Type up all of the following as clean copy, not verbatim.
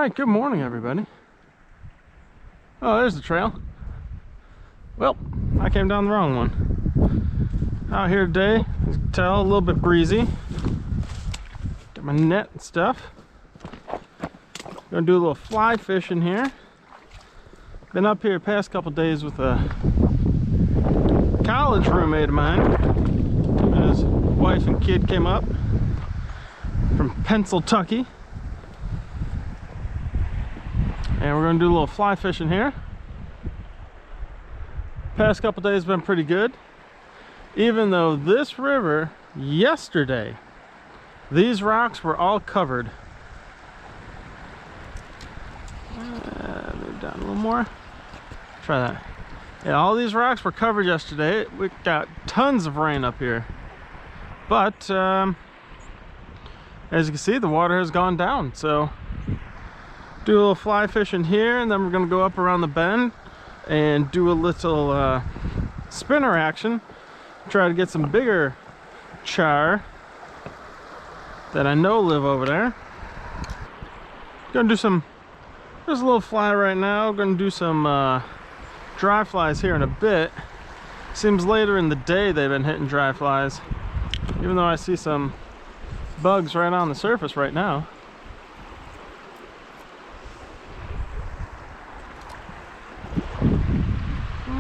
Alright, good morning everybody. Oh, there's the trail. Well, I came down the wrong one. Out here today, as you can tell, a little bit breezy. Got my net and stuff. Gonna do a little fly fishing here. Been up here the past couple days with a college roommate of mine. His wife and kid came up from Pennsylvania. And we're going to do a little fly fishing here. Past couple days been pretty good. Even though this river yesterday, these rocks were all covered. Move down a little more. Try that. Yeah, all these rocks were covered yesterday. We got tons of rain up here. But as you can see, the water has gone down. So do a little fly fishing here, and then we're going to go up around the bend and do a little spinner action. Try to get some bigger char that I know live over there. Gonna do some, there's a little fly right now. Gonna do some dry flies here in a bit. Seems later in the day they've been hitting dry flies, even though I see some bugs right on the surface right now.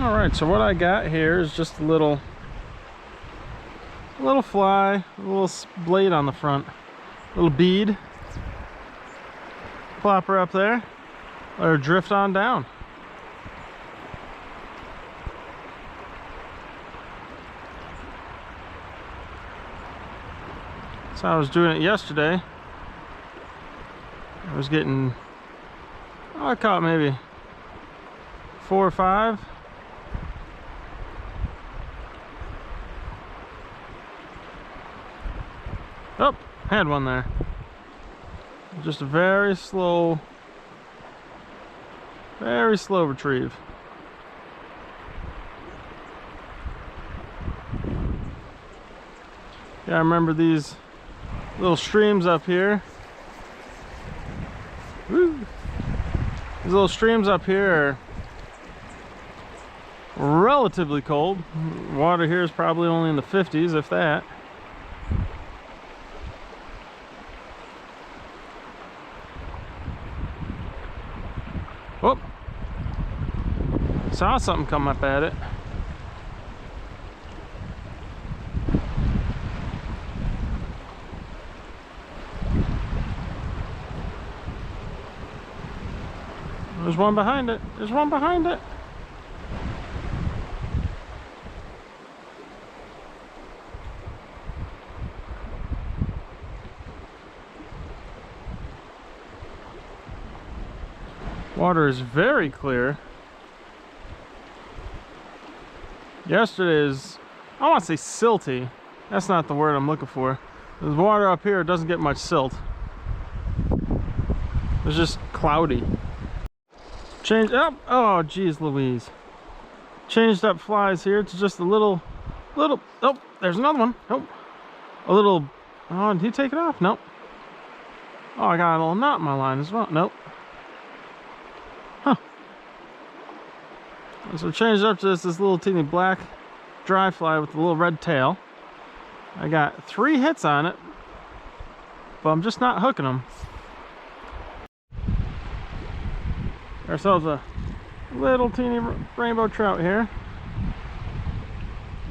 Alright, so what I got here is just a little fly, a little blade on the front, a little bead. Plop her up there, let her drift on down. So I was doing it yesterday. I was getting, I caught maybe 4 or 5. Oh, had one there. Just a very slow retrieve. Yeah, I remember these little streams up here. Woo. These little streams up here are relatively cold. Water here is probably only in the 50s, if that. Whoop! Saw something come up at it. There's one behind it. There's one behind it. Water is very clear. Yesterday's, I want to say silty. That's not the word I'm looking for. The water up here doesn't get much silt. It's just cloudy. Changed up. Oh, geez Louise. Changed up flies here to just a little. Oh, there's another one. Nope. A little. Oh, did he take it off? Nope. Oh, I got a little knot in my line as well. Nope. Huh. So changed up to this little teeny black dry fly with a little red tail. I got 3 hits on it, but I'm just not hooking them. Ourselves a little teeny rainbow trout here.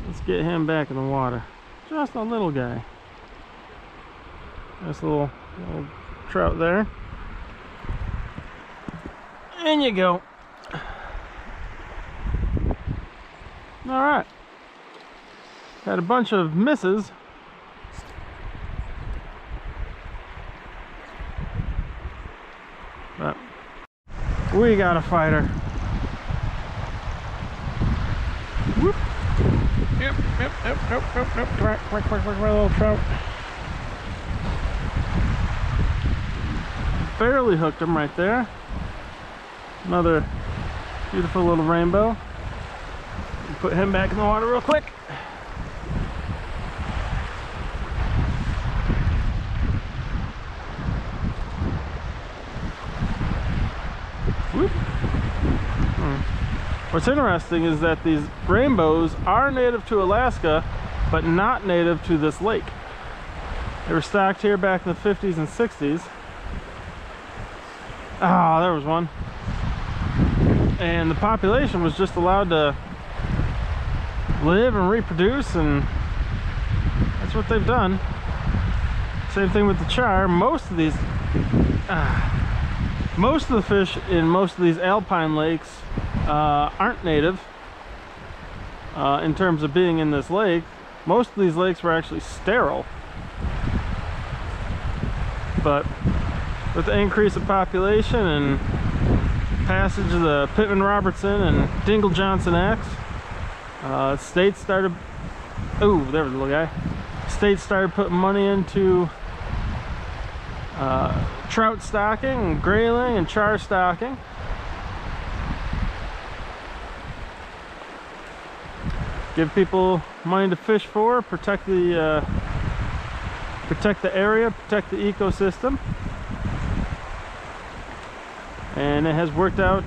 Let's get him back in the water. Just a little guy. Nice little trout there. In you go. All right. Had a bunch of misses. But we got a fighter. Whoop. Yep. Quick, little trout. Barely hooked him right there. Another beautiful little rainbow. Put him back in the water real quick. What's interesting is that these rainbows are native to Alaska, but not native to this lake. They were stocked here back in the 50s and 60s. Ah, there was one. And the population was just allowed to live and reproduce, and that's what they've done. Same thing with the char. Most of the fish in most of these alpine lakes aren't native in terms of being in this lake. Most of these lakes were actually sterile, but with the increase of population and passage of the Pittman-Robertson and Dingle-Johnson Acts, states started, oh, there was the little guy. States started putting money into trout stocking and grayling and char stocking. Give people money to fish for, protect the area, protect the ecosystem, and it has worked out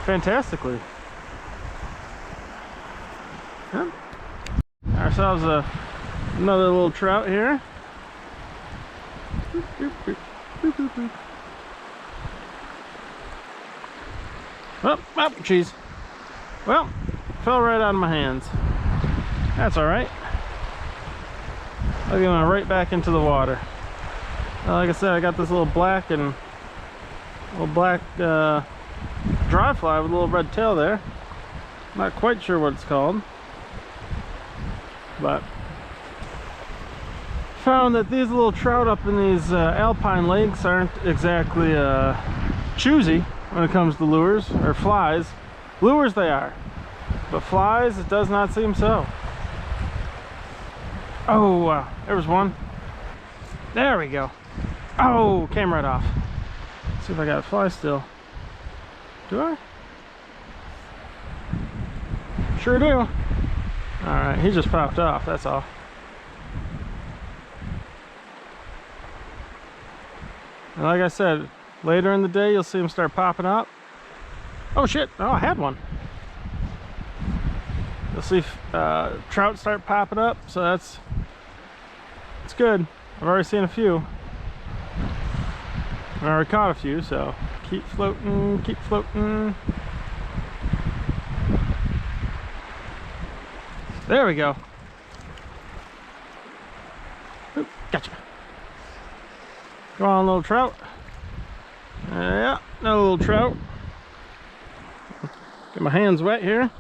fantastically. Yep. Ourselves another little trout here. Boop, boop, boop, boop, boop, boop. Oh, jeez. Well, fell right out of my hands. That's all right. I'll get him right back into the water. Like I said, I got this little black dry fly with a little red tail there. Not quite sure what it's called, but found that these little trout up in these alpine lakes aren't exactly choosy when it comes to lures or flies. Lures they are, but flies, it does not seem so. Oh, there was one. There we go. Oh, came right off. Let's see if I got a fly still. Do I? Sure do. All right, he just popped off, that's all. And like I said, later in the day, you'll see them start popping up. Oh shit, oh, I had one. You'll see trout start popping up, so it's good. I've already seen a few. I already caught a few, so keep floating, keep floating. There we go. Oop, gotcha. Come on, little trout. Yeah, another little trout. Get my hands wet here.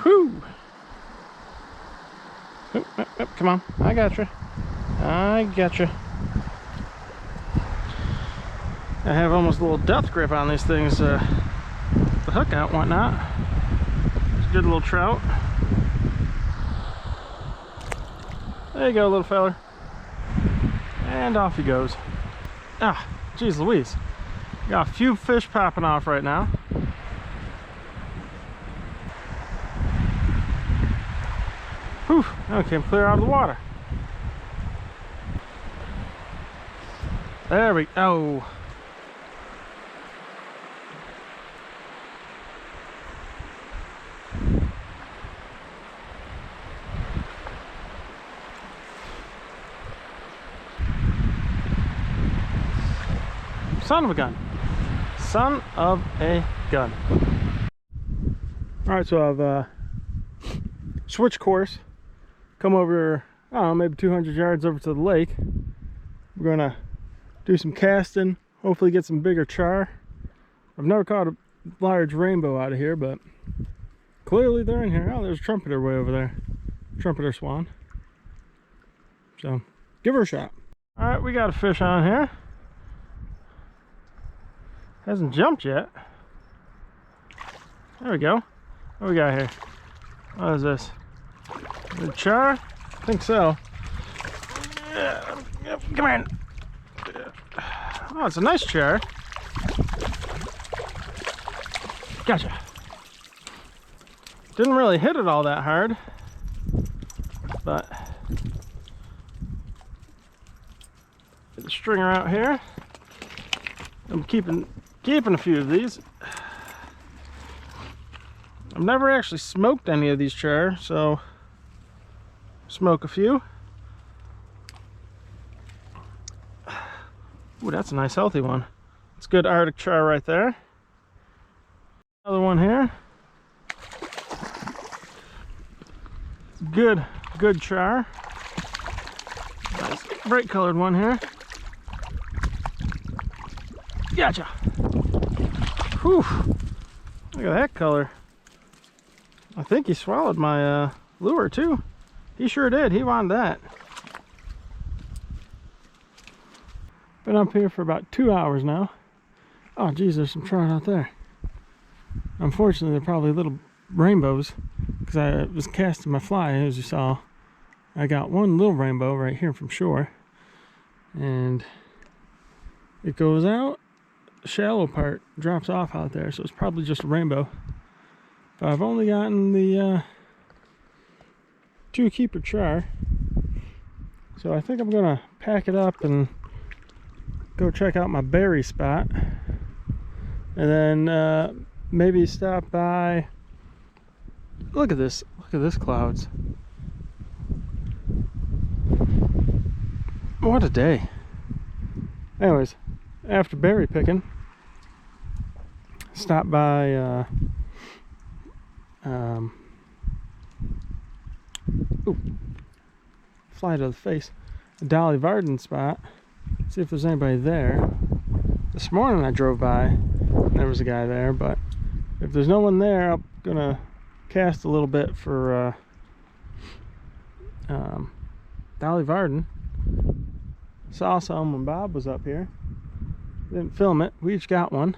Whoo! Oop, oop, oop, come on, I gotcha. I gotcha. I have almost a little death grip on these things, the hook out and whatnot. It's a good little trout. There you go, little feller. And off he goes. Ah, geez Louise. Got a few fish popping off right now. Whew, now we came clear out of the water. There we go. Oh. Son of a gun. Son of a gun. Alright, so I've switched course. Come over, I don't know, maybe 200 yards over to the lake. We're gonna do some casting, hopefully get some bigger char. I've never caught a large rainbow out of here, but clearly they're in here. Oh, there's a trumpeter way over there. Trumpeter swan. So, give her a shot. Alright, we got a fish on here. Hasn't jumped yet. There we go. What we got here? What is this? The char? I think so. Come on. Oh, it's a nice char. Gotcha. Didn't really hit it all that hard, but get the stringer out here. I'm keeping a few of these. I've never actually smoked any of these char, so smoke a few. Ooh, that's a nice healthy one. It's good Arctic char right there. Another one here. Good char. Nice bright colored one here. Gotcha. Whew. Look at that color. I think he swallowed my lure too. He sure did. He wanted that. Been up here for about 2 hours now. Oh geez, there's some trout out there. Unfortunately, they're probably little rainbows because I was casting my fly, as you saw. I got one little rainbow right here from shore, and it goes out. The shallow part drops off out there, so it's probably just a rainbow. But I've only gotten the 2 keeper char, so I think I'm gonna pack it up and go check out my berry spot, and then maybe stop by. Look at this clouds. What a day. Anyways, after berry picking, stop by fly to the face, the Dolly Varden spot, see if there's anybody there. This morning I drove by and there was a guy there, but if there's no one there, I'm gonna cast a little bit for Dolly Varden. Saw some when Bob was up here. Didn't film it. We each got one.